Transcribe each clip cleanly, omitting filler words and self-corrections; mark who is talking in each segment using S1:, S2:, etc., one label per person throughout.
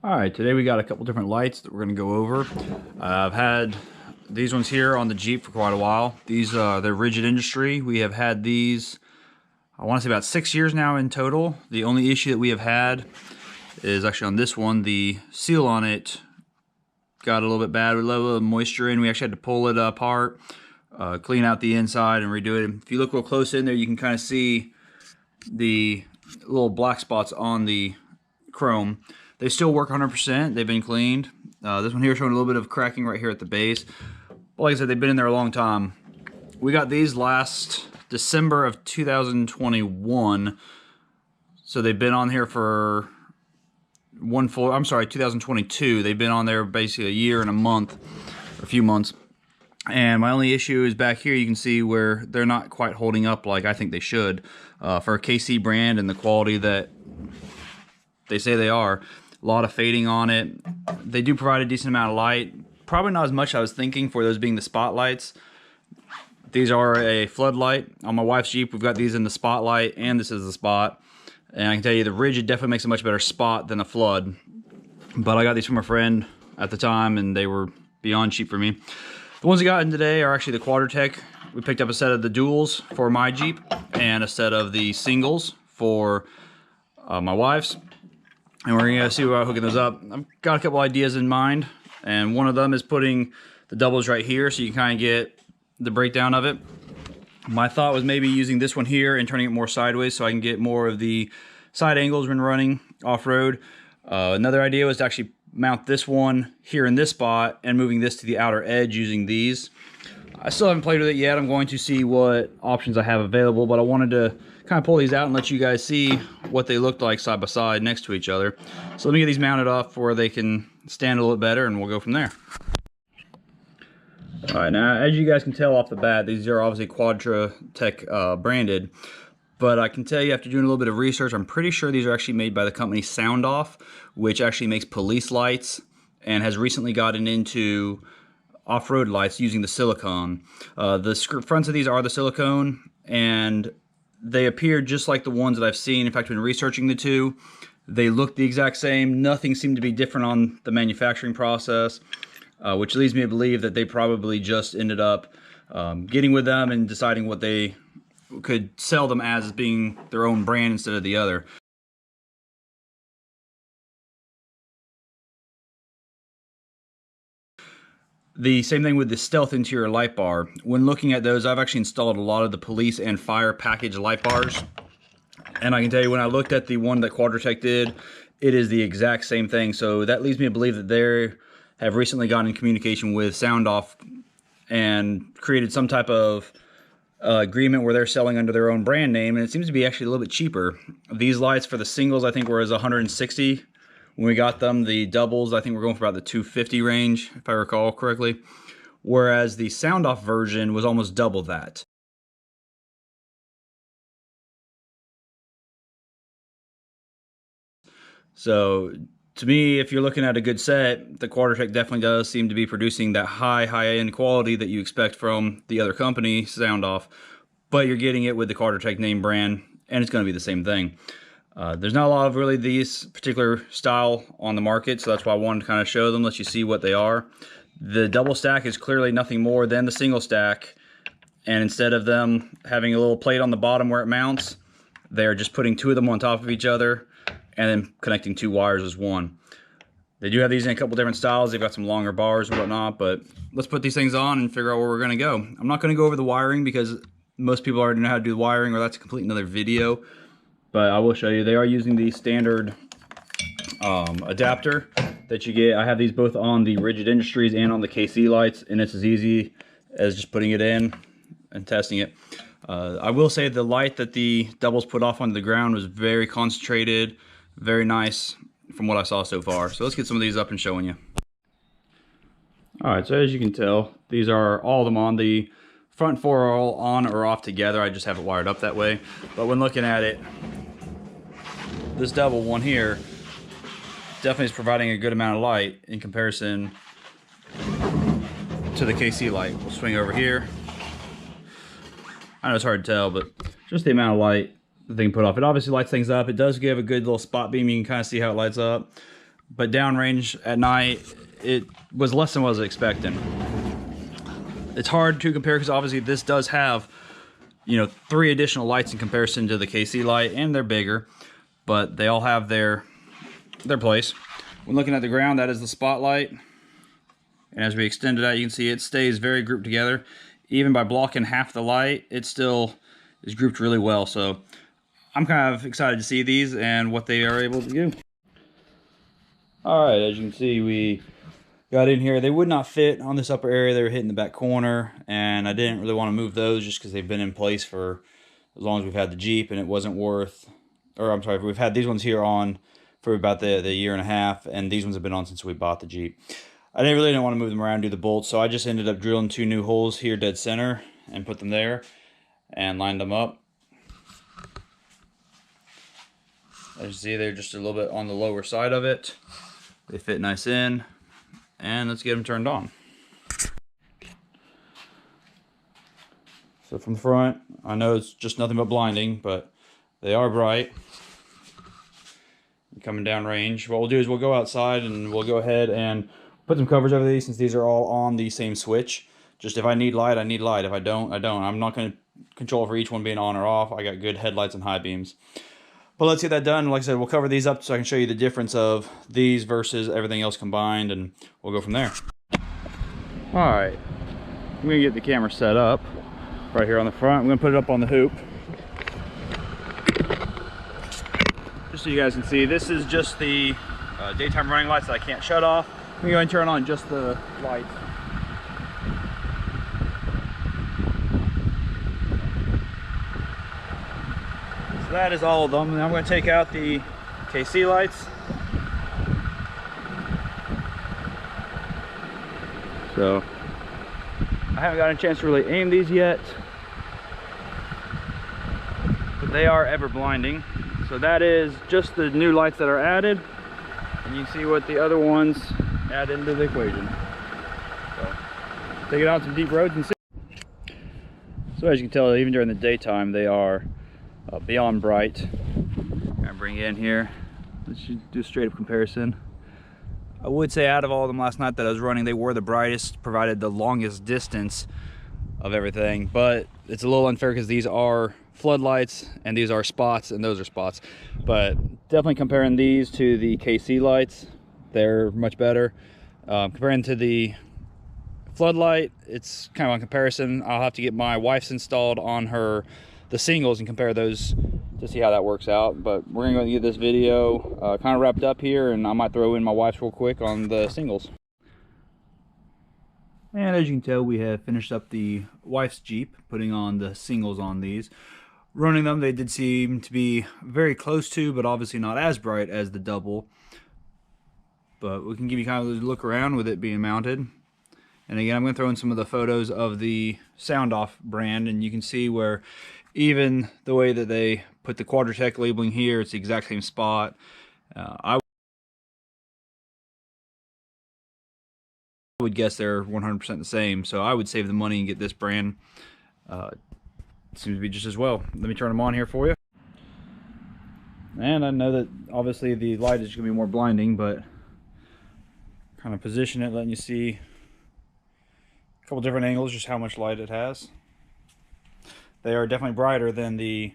S1: All right, today we got a couple different lights that we're gonna go over. I've had these ones here on the Jeep for quite a while. These they're Rigid Industry. We have had these, I want to say about 6 years now in total. The only issue that we have had is actually on this one. The seal on it got a little bit bad. We let a little moisture in. We actually had to pull it apart, clean out the inside and redo it. If you look real close in there, you can kind of see the little black spots on the chrome. They still work 100%. They've been cleaned. This one here showing a little bit of cracking right here at the base. But like I said, they've been in there a long time. We got these last December of 2021. So they've been on here for 2022. They've been on there basically a year and a month, or a few months. And my only issue is back here. You can see where they're not quite holding up like I think they should for a KC brand and the quality that they say they are. A lot of fading on it. They do provide a decent amount of light. Probably not as much as I was thinking for those being the spotlights. These are a floodlight. On my wife's Jeep, we've got these in the spotlight, and this is the spot. And I can tell you the Rigid definitely makes a much better spot than a flood. But I got these from a friend at the time, and they were beyond cheap for me. The ones I got in today are actually the Quadratec. We picked up a set of the duals for my Jeep, and a set of the singles for my wife's. And we're gonna see about hooking those up. I've got a couple ideas in mind, and one of them is putting the doubles right here so you can kind of get the breakdown of it. My thought was maybe using this one here and turning it more sideways so I can get more of the side angles when running off-road. Another idea was to actually mount this one here in this spot and moving this to the outer edge using these. I still haven't played with it yet. I'm going to see what options I have available, but I wanted to kind of pull these out and let you guys see what they looked like side by side next to each other. So let me get these mounted up where they can stand a little bit better, and we'll go from there. All right, now as you guys can tell off the bat, these are obviously Quadratec branded, but I can tell you after doing a little bit of research, I'm pretty sure these are actually made by the company Sound Off, which actually makes police lights and has recently gotten into off-road lights using the silicone. The fronts of these are the silicone, and they appear just like the ones that I've seen. In fact, when researching the two, they look the exact same. Nothing seemed to be different on the manufacturing process, which leads me to believe that they probably just ended up getting with them and deciding what they could sell them as being their own brand instead of the other. The same thing with the stealth interior light bar. When looking at those, I've actually installed a lot of the police and fire package light bars. And I can tell you when I looked at the one that Quadratec did, it is the exact same thing. So that leads me to believe that they have recently gotten in communication with Sound Off and created some type of agreement where they're selling under their own brand name. And it seems to be actually a little bit cheaper. These lights for the singles, I think, were as $160. When we got them. The doubles, I think we're going for about the $250 range, if I recall correctly. Whereas the Sound Off version was almost double that. So, to me, if you're looking at a good set, the Quadratec definitely does seem to be producing that high-end quality that you expect from the other company, Sound Off. But you're getting it with the Quadratec name brand, and it's going to be the same thing. There's not a lot of really these particular style on the market, so that's why I wanted to kind of show them, let you see what they are. The double stack is clearly nothing more than the single stack, and instead of them having a little plate on the bottom where it mounts, they're just putting two of them on top of each other and then connecting two wires as one. They do have these in a couple different styles. They've got some longer bars and whatnot, but let's put these things on and figure out where we're going to go. I'm not going to go over the wiring because most people already know how to do the wiring, or that's a complete another video. But I will show you, they are using the standard adapter that you get. I have these both on the Rigid Industries and on the KC lights, and it's as easy as just putting it in and testing it. I will say the light that the doubles put off onto the ground was very concentrated, very nice from what I saw so far. So let's get some of these up and showing you. All right, so as you can tell, these are all of them on. The front four are all on or off together. I just have it wired up that way. But when looking at it, this double one here definitely is providing a good amount of light in comparison to the KC light. We'll swing over here. I know it's hard to tell, but just the amount of light the thing put off. It obviously lights things up. It does give a good little spot beam. You can kind of see how it lights up. but downrange at night, it was less than what I was expecting. It's hard to compare because obviously this does have, you know, 3 additional lights in comparison to the KC light, and they're bigger, but they all have their place. When looking at the ground, that is the spotlight, and as we extend it out, you can see it stays very grouped together. Even by blocking half the light, it still is grouped really well. So I'm kind of excited to see these and what they are able to do. All right, as you can see, we got in here. They would not fit on this upper area. They were hitting the back corner, and I didn't really want to move those just because they've been in place for as long as we've had the Jeep, and it wasn't worth, or I'm sorry, we've had these ones here on for about the year and a half, and these ones have been on since we bought the Jeep. I didn't want to move them around and do the bolts, so I just ended up drilling 2 new holes here dead center and put them there and lined them up. As you see, they're just a little bit on the lower side of it. They fit nice in. And let's get them turned on. So from the front, I know it's just nothing but blinding, but they are bright. Coming down range, what we'll do is we'll go outside and we'll go ahead and put some covers over these, since these are all on the same switch. Just if I need light, I need light. If I don't, I don't. I'm not going to control for each one being on or off. I got good headlights and high beams. But let's get that done. Like I said, we'll cover these up so I can show you the difference of these versus everything else combined, and we'll go from there. All right, I'm gonna get the camera set up right here on the front. I'm gonna put it up on the hoop, just so you guys can see. This is just the daytime running lights that I can't shut off. I'm gonna go and turn on just the lights. That is all of them. And I'm going to take out the KC lights. So I haven't gotten a chance to really aim these yet, but they are ever blinding. So that is just the new lights that are added, and you can see what the other ones add into the equation. So take it out some deep roads and see. So as you can tell, even during the daytime, they are beyond bright. I bring it in here. Let's do a straight up comparison. I would say out of all of them last night that I was running, they were the brightest, provided the longest distance of everything. But it's a little unfair because these are floodlights and these are spots and those are spots. But definitely comparing these to the KC lights, they're much better. Comparing to the floodlight, it's kind of on comparison. I'll have to get my wife's installed on the singles and compare those to see how that works out. But we're gonna go get this video kind of wrapped up here, and I might throw in my wife's real quick on the singles. And as you can tell, we have finished up the wife's Jeep, putting on the singles on these. Running them, they did seem to be very close to, but obviously not as bright as the double. But we can give you kind of a look around with it being mounted. And again, I'm going to throw in some of the photos of the Sound Off brand, and you can see where even the way that they put the Quadratec labeling here, it's the exact same spot. I would guess they're 100% the same, so I would save the money and get this brand. Seems to be just as well. Let me turn them on here for you. And I know that obviously the light is going to be more blinding, but kind of position it, letting you see a couple different angles, just how much light it has. They are definitely brighter than the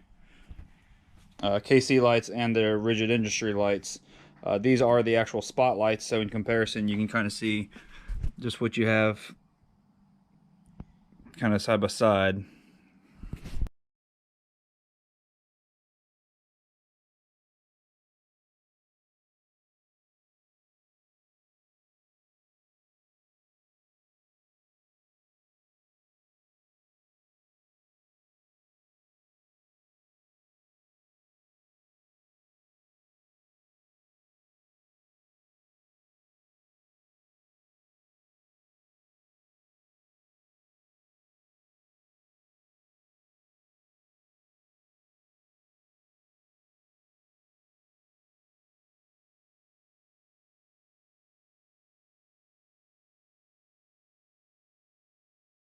S1: KC lights and the Rigid Industry lights. These are the actual spotlights, so in comparison you can kind of see just what you have kind of side by side.